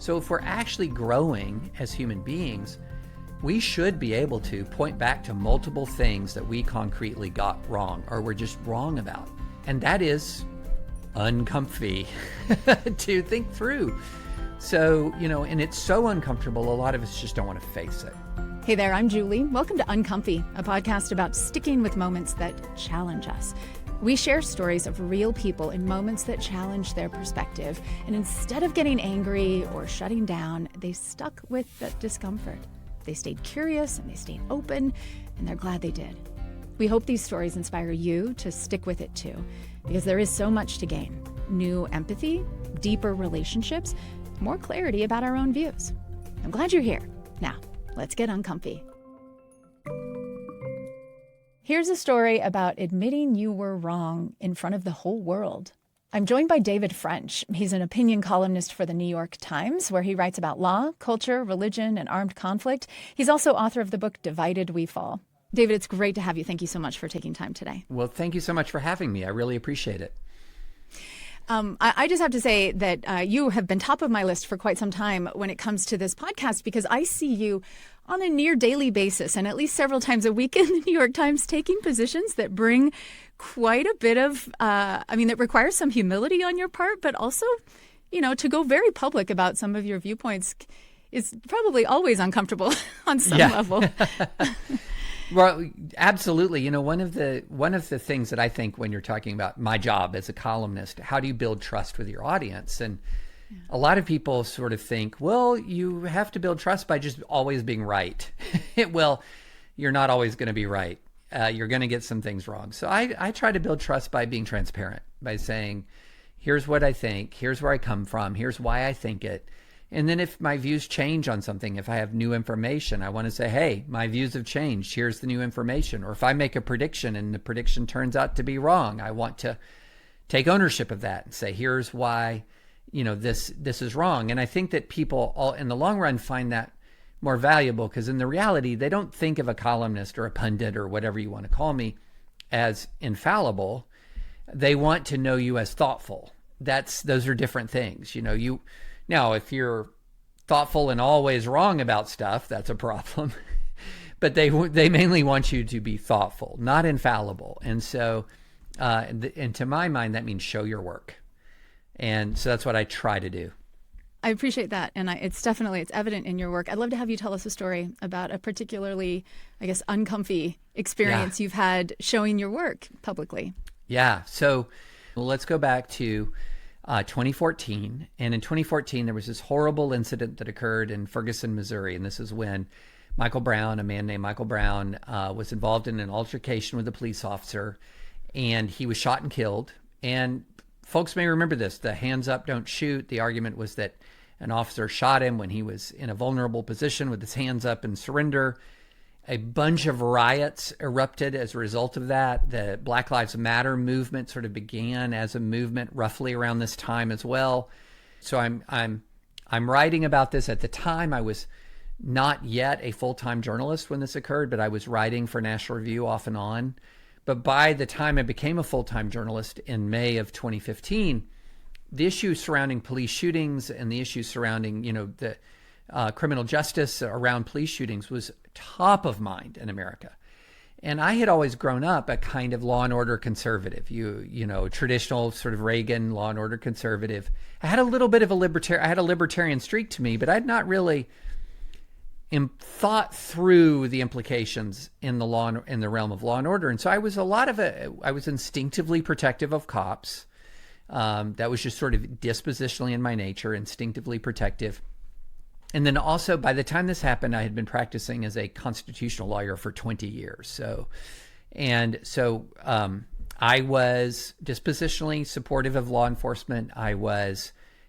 So if we're actually growing as human beings, we should be able to point back to multiple things that we concretely got wrong or we're just wrong about. And that is uncomfy to think through. So, and it's so uncomfortable, a lot of us just don't want to face it. Hey there, I'm Julie. Welcome to Uncomfy, a podcast about sticking with moments that challenge us. We share stories of real people in moments that challenge their perspective. And instead of getting angry or shutting down, they stuck with the discomfort. They stayed curious and they stayed open, and they're glad they did. We hope these stories inspire you to stick with it too, because there is so much to gain. New empathy, deeper relationships, more clarity about our own views. I'm glad you're here. Now, let's get uncomfy. Here's a story about admitting you were wrong in front of the whole world. I'm joined by David French. He's an opinion columnist for the New York Times, where he writes about law, culture, religion, and armed conflict. He's also author of the book Divided We Fall. David, it's great to have you. Thank you so much for taking time today. Well, thank you so much for having me. I really appreciate it. I just have to say that you have been top of my list for quite some time when it comes to this podcast, because I see you on a near daily basis and at least several times a week in the New York Times taking positions that bring quite a bit of, that requires some humility on your part, but also, to go very public about some of your viewpoints is probably always uncomfortable on some level. Well, absolutely. One of the things that I think when you're talking about my job as a columnist, how do you build trust with your audience? And a lot of people sort of think, well, you have to build trust by just always being right. Well, you're not always going to be right. You're going to get some things wrong. So I try to build trust by being transparent, by saying, here's what I think, here's where I come from, here's why I think it. And then if my views change on something, if I have new information, I want to say, hey, my views have changed. Here's the new information. Or if I make a prediction and the prediction turns out to be wrong, I want to take ownership of that and say, here's why, this is wrong. And I think that people all in the long run find that more valuable, because in the reality, they don't think of a columnist or a pundit or whatever you want to call me as infallible. They want to know you as thoughtful. Those are different things. Now, if you're thoughtful and always wrong about stuff, that's a problem. But they mainly want you to be thoughtful, not infallible. And so, and to my mind, that means show your work. And so that's what I try to do. I appreciate that. And it's evident in your work. I'd love to have you tell us a story about a particularly, uncomfy experience you've had showing your work publicly. Yeah. So let's go back to 2014. And in 2014, there was this horrible incident that occurred in Ferguson, Missouri. And this is when a man named Michael Brown, was involved in an altercation with a police officer, and he was shot and killed. And folks may remember this, the hands up, don't shoot. The argument was that an officer shot him when he was in a vulnerable position with his hands up in surrender. A bunch of riots erupted as a result of that. The Black Lives Matter movement sort of began as a movement roughly around this time as well. So I'm writing about this. At the time, I was not yet a full-time journalist when this occurred, but I was writing for National Review off and on. But by the time I became a full-time journalist in May of 2015, the issues surrounding police shootings and the issues surrounding, the criminal justice around police shootings was top of mind in America. And I had always grown up a kind of law and order conservative, traditional sort of Reagan law and order conservative. I had a little bit of a libertarian streak to me, but I'd not really thought through the implications in the realm of law and order. And so I was instinctively protective of cops. That was just sort of dispositionally in my nature, instinctively protective. And then also, by the time this happened, I had been practicing as a constitutional lawyer for 20 years. So I was dispositionally supportive of law enforcement. I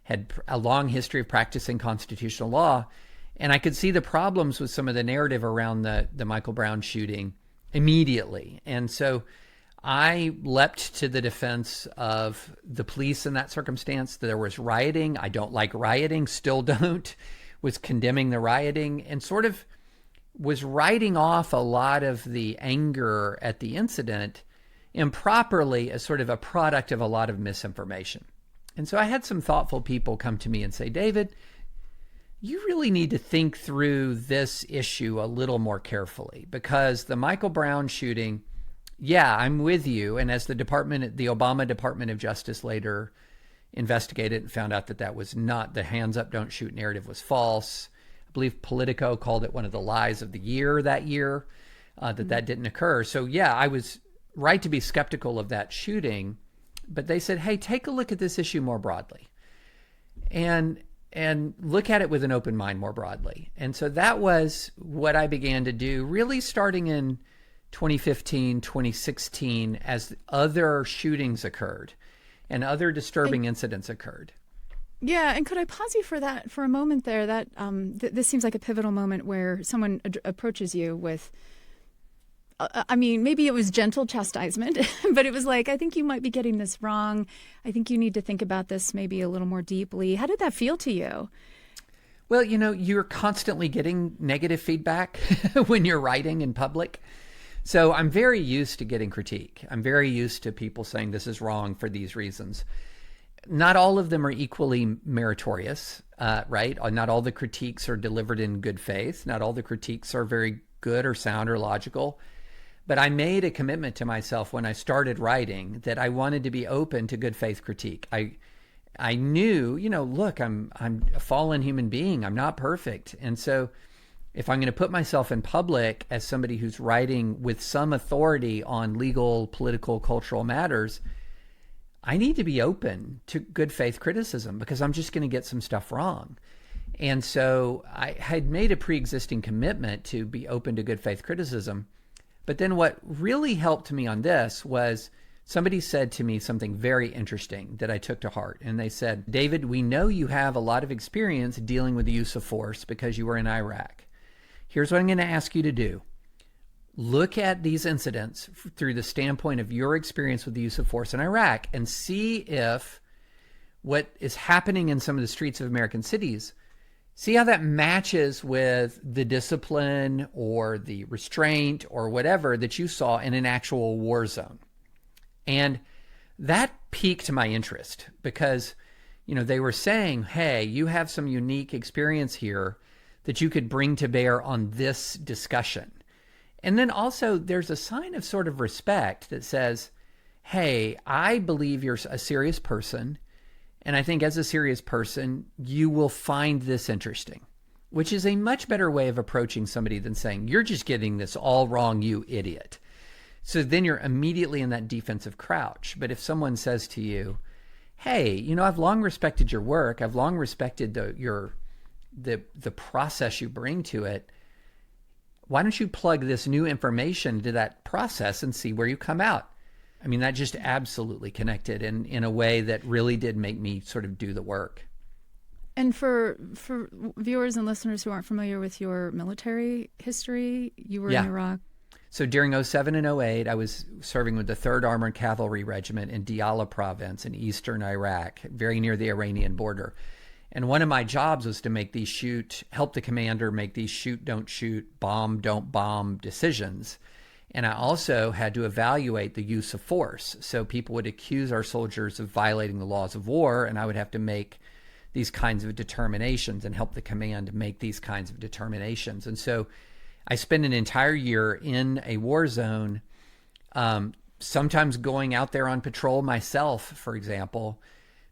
had a long history of practicing constitutional law, and I could see the problems with some of the narrative around the Michael Brown shooting immediately. And so I leapt to the defense of the police in that circumstance. There was rioting. I don't like rioting, still don't. Was condemning the rioting and sort of was writing off a lot of the anger at the incident improperly as sort of a product of a lot of misinformation. And so I had some thoughtful people come to me and say, David, you really need to think through this issue a little more carefully, because the Michael Brown shooting, yeah, I'm with you. And as the Obama Department of Justice later investigated and found out that that was not, the hands up, don't shoot narrative was false. I believe Politico called it one of the lies of the year that year, that didn't occur. So yeah, I was right to be skeptical of that shooting, but they said, hey, take a look at this issue more broadly and look at it with an open mind more broadly. And so that was what I began to do, really starting in 2015, 2016, as other shootings occurred and other disturbing incidents occurred. Yeah, and could I pause you for that for a moment there? That this seems like a pivotal moment where someone approaches you with, I mean, maybe it was gentle chastisement, but it was like, I think you might be getting this wrong. I think you need to think about this maybe a little more deeply. How did that feel to you? Well, you're constantly getting negative feedback when you're writing in public. So I'm very used to getting critique. I'm very used to people saying this is wrong for these reasons. Not all of them are equally meritorious, right? Not all the critiques are delivered in good faith. Not all the critiques are very good or sound or logical. But I made a commitment to myself when I started writing that I wanted to be open to good faith critique. I knew, look, I'm a fallen human being. I'm not perfect. And so if I'm going to put myself in public as somebody who's writing with some authority on legal, political, cultural matters, I need to be open to good faith criticism, because I'm just going to get some stuff wrong. And so I had made a pre-existing commitment to be open to good faith criticism. But then what really helped me on this was somebody said to me something very interesting that I took to heart. And they said, David, we know you have a lot of experience dealing with the use of force because you were in Iraq. Here's what I'm going to ask you to do. Look at these incidents through the standpoint of your experience with the use of force in Iraq and see if what is happening in some of the streets of American cities, see how that matches with the discipline or the restraint or whatever that you saw in an actual war zone. And that piqued my interest because, they were saying, hey, you have some unique experience here that you could bring to bear on this discussion. And then also there's a sign of sort of respect that says, hey, I believe you're a serious person. And I think as a serious person, you will find this interesting, which is a much better way of approaching somebody than saying, you're just getting this all wrong, you idiot. So then you're immediately in that defensive crouch. But if someone says to you, hey, I've long respected your work. I've long respected the process you bring to it. Why don't you plug this new information to that process and see where you come out? I mean, that just absolutely connected in a way that really did make me sort of do the work. And for viewers and listeners who aren't familiar with your military history, you were in Iraq. So during 07 and 08, I was serving with the 3rd Armored Cavalry Regiment in Diyala province in eastern Iraq, very near the Iranian border. And one of my jobs was to help the commander make these shoot, don't shoot, bomb, don't bomb decisions. And I also had to evaluate the use of force. So people would accuse our soldiers of violating the laws of war, and I would have to make these kinds of determinations and help the command make these kinds of determinations. And so I spent an entire year in a war zone, sometimes going out there on patrol myself, for example,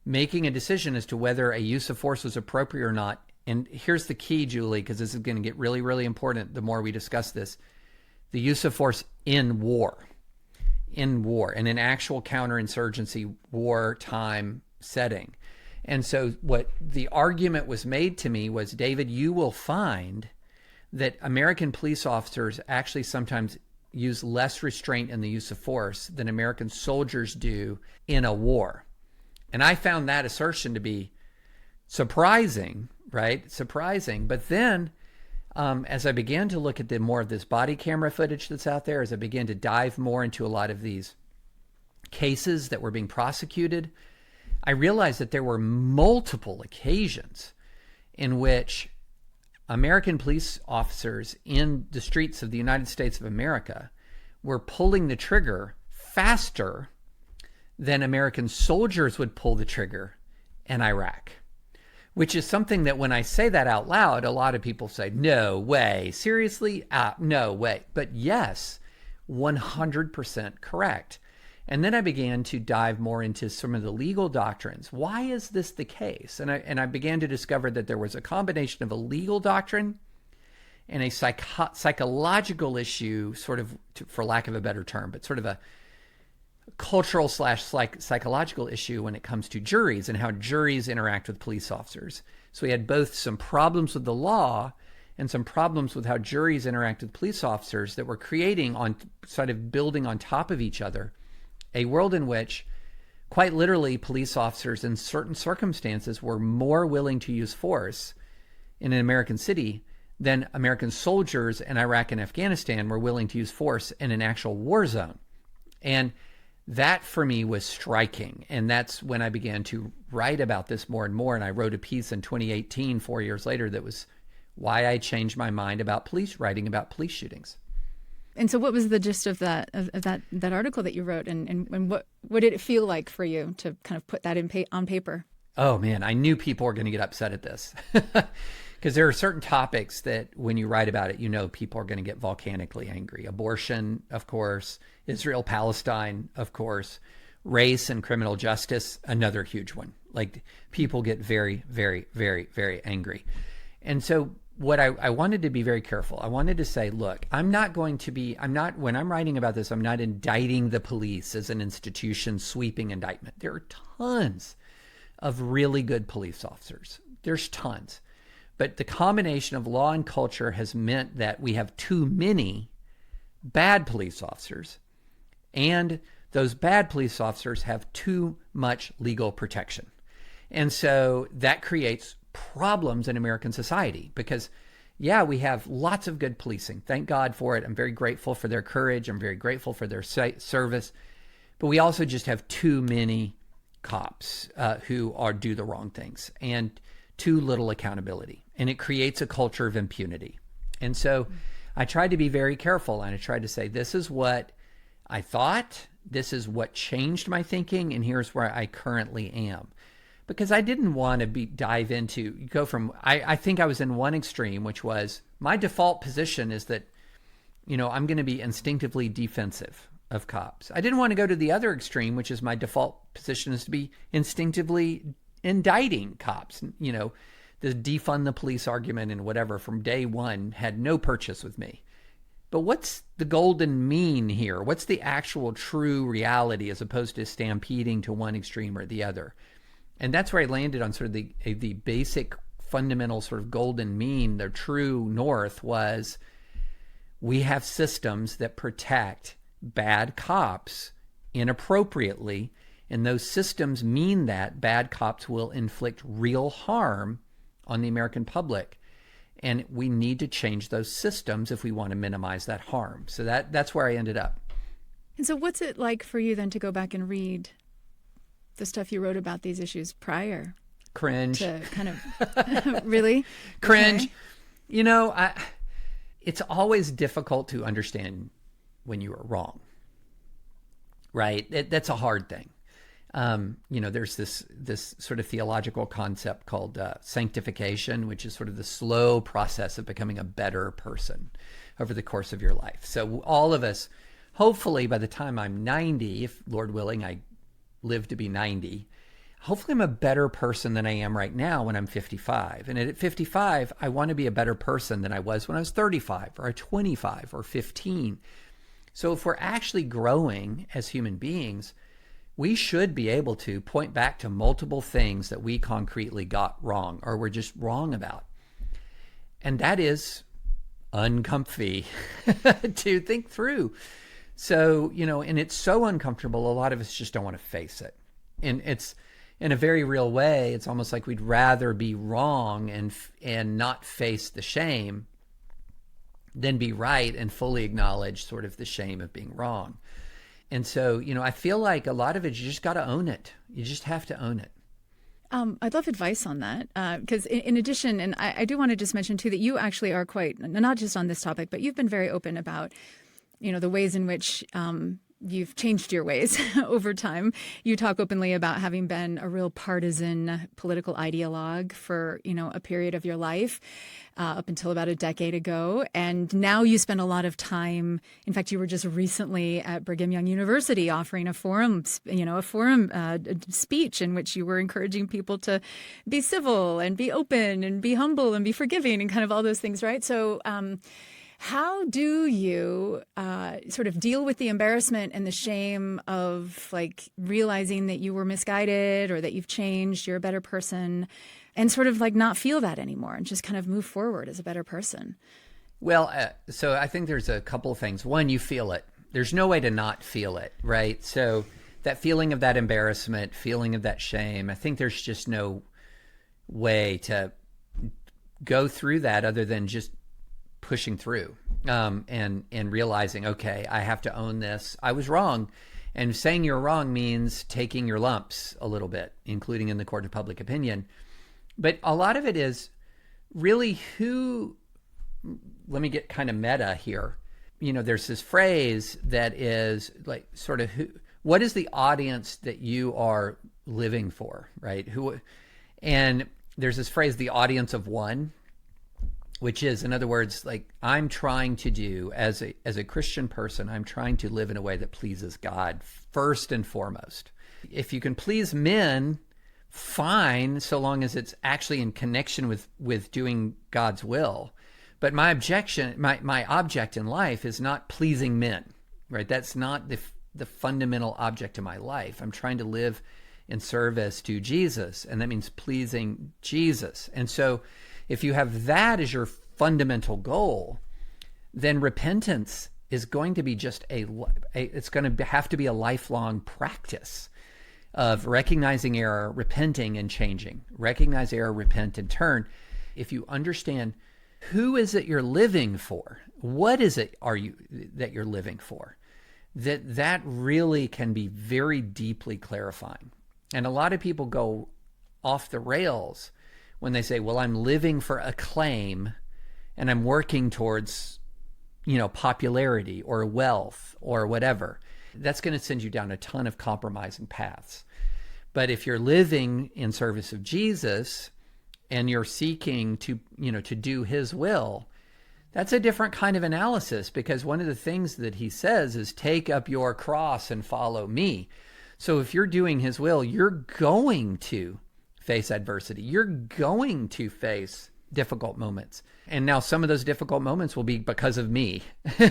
making a decision as to whether a use of force was appropriate or not. And here's the key, Julie, because this is going to get really, really important the more we discuss this. The use of force in war, in an actual counterinsurgency wartime setting. And so what the argument was made to me was, David, you will find that American police officers actually sometimes use less restraint in the use of force than American soldiers do in a war. And I found that assertion to be surprising, right? Surprising. But then as I began to look at more of this body camera footage that's out there, as I began to dive more into a lot of these cases that were being prosecuted, I realized that there were multiple occasions in which American police officers in the streets of the United States of America were pulling the trigger faster than American soldiers would pull the trigger in Iraq, which is something that when I say that out loud, a lot of people say, no way, seriously? No way. But yes, 100% correct. And then I began to dive more into some of the legal doctrines. Why is this the case? And I began to discover that there was a combination of a legal doctrine and a psychological issue, sort of, for lack of a better term, but sort of a cultural / psychological issue when it comes to juries and how juries interact with police officers. So we had both some problems with the law and some problems with how juries interact with police officers that were creating, on sort of building on top of each other, a world in which quite literally police officers in certain circumstances were more willing to use force in an American city than American soldiers in Iraq and Afghanistan were willing to use force in an actual war zone. And that for me was striking. And that's when I began to write about this more and more. And I wrote a piece in 2018, 4 years later, that was why I changed my mind about writing about police shootings. And so what was the gist of that article that you wrote? And what did it feel like for you to kind of put that on paper? Oh, man, I knew people were going to get upset at this. Because there are certain topics that when you write about it, you know people are going to get volcanically angry. Abortion, of course. Israel, Palestine, of course. Race and criminal justice, another huge one. Like, people get very, very, very, very angry. And so what I wanted to be very careful. I wanted to say, look, when I'm writing about this, I'm not indicting the police as an institution, sweeping indictment. There are tons of really good police officers. There's tons. But the combination of law and culture has meant that we have too many bad police officers, and those bad police officers have too much legal protection. And so that creates problems in American society because, yeah, we have lots of good policing. Thank God for it. I'm very grateful for their courage. I'm very grateful for their service. But we also just have too many cops who do the wrong things and too little accountability. And it creates a culture of impunity. And so I tried to be very careful, and I tried to say, this is what I thought, this is what changed my thinking, and here's where I currently am. Because I didn't want to go from, I think I was in one extreme, which was my default position is that, I'm going to be instinctively defensive of cops. I didn't want to go to the other extreme, which is my default position is to be instinctively indicting cops. The defund the police argument and whatever from day one had no purchase with me. But what's the golden mean here? What's the actual true reality as opposed to stampeding to one extreme or the other? And that's where I landed on sort of the basic fundamental sort of golden mean. The true north was we have systems that protect bad cops inappropriately, and those systems mean that bad cops will inflict real harm on the American public. And we need to change those systems if we want to minimize that harm. So that's where I ended up. And so what's it like for you then to go back and read the stuff you wrote about these issues prior? Cringe. To kind of, really? Cringe. Okay. It's always difficult to understand when you are wrong, right? That's a hard thing. There's this sort of theological concept called sanctification, which is sort of the slow process of becoming a better person over the course of your life. So all of us, hopefully by the time I'm 90, if Lord willing, I live to be 90, hopefully I'm a better person than I am right now when I'm 55. And at 55, I want to be a better person than I was when I was 35 or 25 or 15. So if we're actually growing as human beings, we should be able to point back to multiple things that we concretely got wrong or were just wrong about. And that is uncomfy to think through. So, and it's so uncomfortable, a lot of us just don't want to face it. And it's, in a very real way, it's almost like we'd rather be wrong and not face the shame than be right and fully acknowledge sort of the shame of being wrong. And so, I feel like a lot of it, you just got to own it. You just have to own it. I'd love advice on that because in addition, and I do want to just mention too that you actually are quite, not just on this topic, but you've been very open about, the ways in which you've changed your ways over time. You talk openly about having been a real partisan political ideologue for, a period of your life up until about a decade ago. And now you spend a lot of time. In fact, you were just recently at Brigham Young University offering a forum speech in which you were encouraging people to be civil and be open and be humble and be forgiving and kind of all those things, right? So, how do you sort of deal with the embarrassment and the shame of realizing that you were misguided or that you've changed, you're a better person, and sort of not feel that anymore and just kind of move forward as a better person? Well, so I think there's a couple of things. One, you feel it. There's no way to not feel it, right? So that feeling of that embarrassment, feeling of that shame, I think there's just no way to go through that other than just pushing through and realizing, okay, I have to own this. I was wrong. And saying you're wrong means taking your lumps a little bit, including in the court of public opinion. But a lot of it is really let me get kind of meta here. There's this phrase that is what is the audience that you are living for, right? And there's this phrase, the audience of one, which is, in other words, I'm trying to do as a Christian person, I'm trying to live in a way that pleases God first and foremost. If you can please men, fine, so long as it's actually in connection with doing God's will. But my object in life is not pleasing men, right? That's not the fundamental object of my life. I'm trying to live in service to Jesus, and that means pleasing Jesus. And so if you have that as your fundamental goal, then repentance is going to be it's going to have to be a lifelong practice of recognizing error, repenting, and changing. Recognize error, repent, and turn. If you understand who is it you're living for, what is it that you're living for, that really can be very deeply clarifying. And a lot of people go off the rails when they say, well, I'm living for acclaim and I'm working towards, popularity or wealth or whatever. That's going to send you down a ton of compromising paths. But if you're living in service of Jesus and you're seeking to do his will, that's a different kind of analysis, because one of the things that he says is take up your cross and follow me. So if you're doing his will, you're going to face adversity. You're going to face difficult moments. And now some of those difficult moments will be because of me,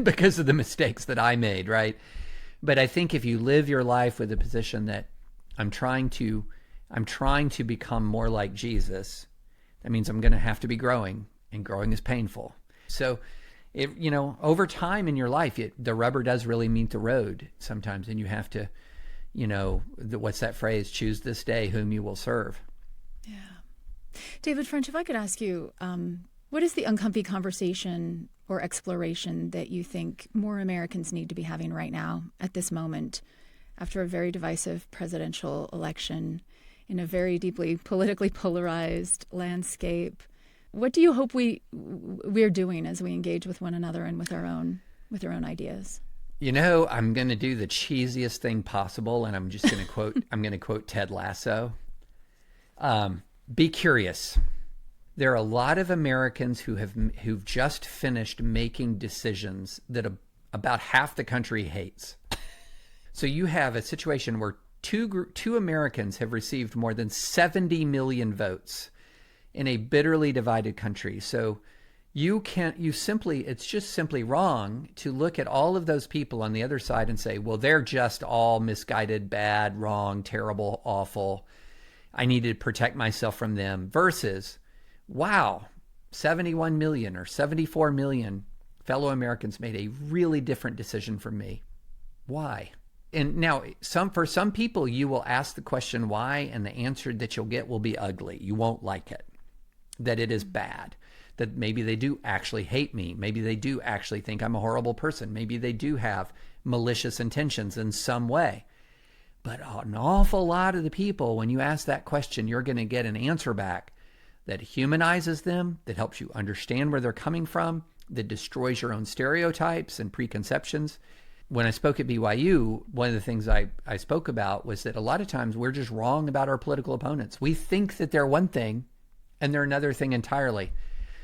because of the mistakes that I made, right? But I think if you live your life with a position that I'm trying to become more like Jesus, that means I'm going to have to be growing, and growing is painful. So, over time in your life, the rubber does really meet the road sometimes, and you have to, what's that phrase? Choose this day whom you will serve. Yeah. David French, if I could ask you, what is the uncomfy conversation or exploration that you think more Americans need to be having right now at this moment, after a very divisive presidential election in a very deeply politically polarized landscape? What do you hope we're doing as we engage with one another and with our own ideas? I'm going to do the cheesiest thing possible, and I'm just going to quote. I'm going to quote Ted Lasso. Be curious. There are a lot of Americans who've just finished making decisions that about half the country hates. So you have a situation where two Americans have received more than 70 million votes in a bitterly divided country. So it's just simply wrong to look at all of those people on the other side and say, well, they're just all misguided, bad, wrong, terrible, awful. I need to protect myself from them. Versus, wow, 71 million or 74 million fellow Americans made a really different decision from me. Why? And now, for some people, you will ask the question why, and the answer that you'll get will be ugly. You won't like it, that it is bad, that maybe they do actually hate me. Maybe they do actually think I'm a horrible person. Maybe they do have malicious intentions in some way. But an awful lot of the people, when you ask that question, you're going to get an answer back that humanizes them, that helps you understand where they're coming from, that destroys your own stereotypes and preconceptions. when I spoke at BYU, one of the things I spoke about was that a lot of times we're just wrong about our political opponents. We think that they're one thing and they're another thing entirely.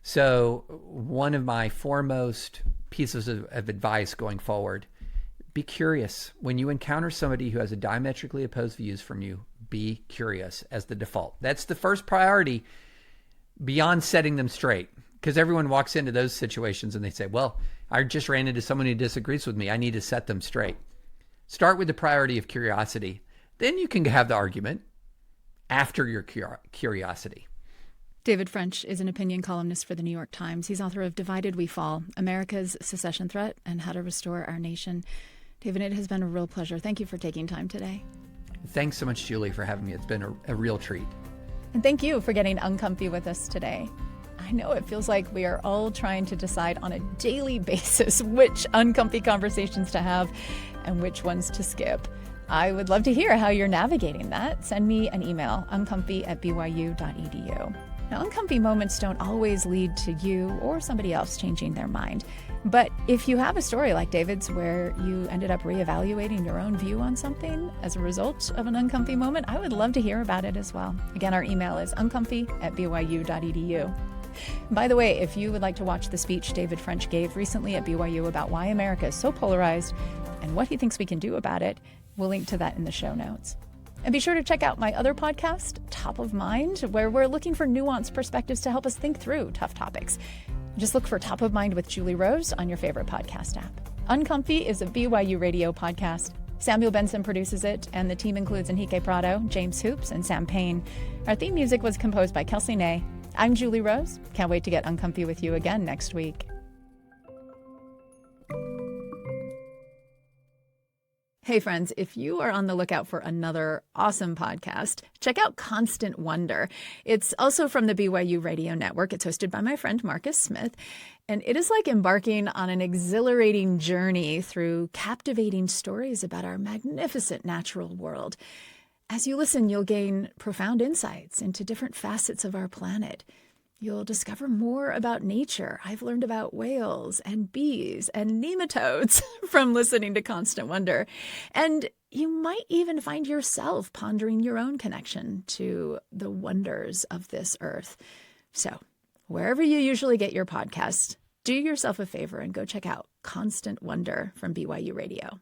So one of my foremost pieces of advice going forward, be curious. When you encounter somebody who has a diametrically opposed views from you, be curious as the default. That's the first priority beyond setting them straight. Because everyone walks into those situations and they say, well, I just ran into someone who disagrees with me. I need to set them straight. Start with the priority of curiosity. Then you can have the argument after your curiosity. David French is an opinion columnist for the New York Times. He's author of Divided We Fall, America's Secession Threat and How to Restore Our Nation. David, it has been a real pleasure. Thank you for taking time today. Thanks so much, Julie, for having me. It's been a real treat. And thank you for getting uncomfy with us today. I know it feels like we are all trying to decide on a daily basis which uncomfy conversations to have and which ones to skip. I would love to hear how you're navigating that. Send me an email, uncomfy@byu.edu. Now, uncomfy moments don't always lead to you or somebody else changing their mind. But if you have a story like David's where you ended up reevaluating your own view on something as a result of an uncomfy moment, I would love to hear about it as well. Again, our email is uncomfy@byu.edu. By the way, if you would like to watch the speech David French gave recently at BYU about why America is so polarized and what he thinks we can do about it, we'll link to that in the show notes. And be sure to check out my other podcast, Top of Mind, where we're looking for nuanced perspectives to help us think through tough topics. Just look for Top of Mind with Julie Rose on your favorite podcast app. Uncomfy is a BYU radio podcast. Samuel Benson produces it, and the team includes Enrique Prado, James Hoops, and Sam Payne. Our theme music was composed by Kelsey Ney. I'm Julie Rose. Can't wait to get uncomfy with you again next week. Hey friends, if you are on the lookout for another awesome podcast, check out Constant Wonder. It's also from the BYU Radio Network. It's hosted by my friend Marcus Smith, and it is like embarking on an exhilarating journey through captivating stories about our magnificent natural world. As you listen, you'll gain profound insights into different facets of our planet. You'll discover more about nature. I've learned about whales and bees and nematodes from listening to Constant Wonder. And you might even find yourself pondering your own connection to the wonders of this earth. So, wherever you usually get your podcast, do yourself a favor and go check out Constant Wonder from BYU Radio.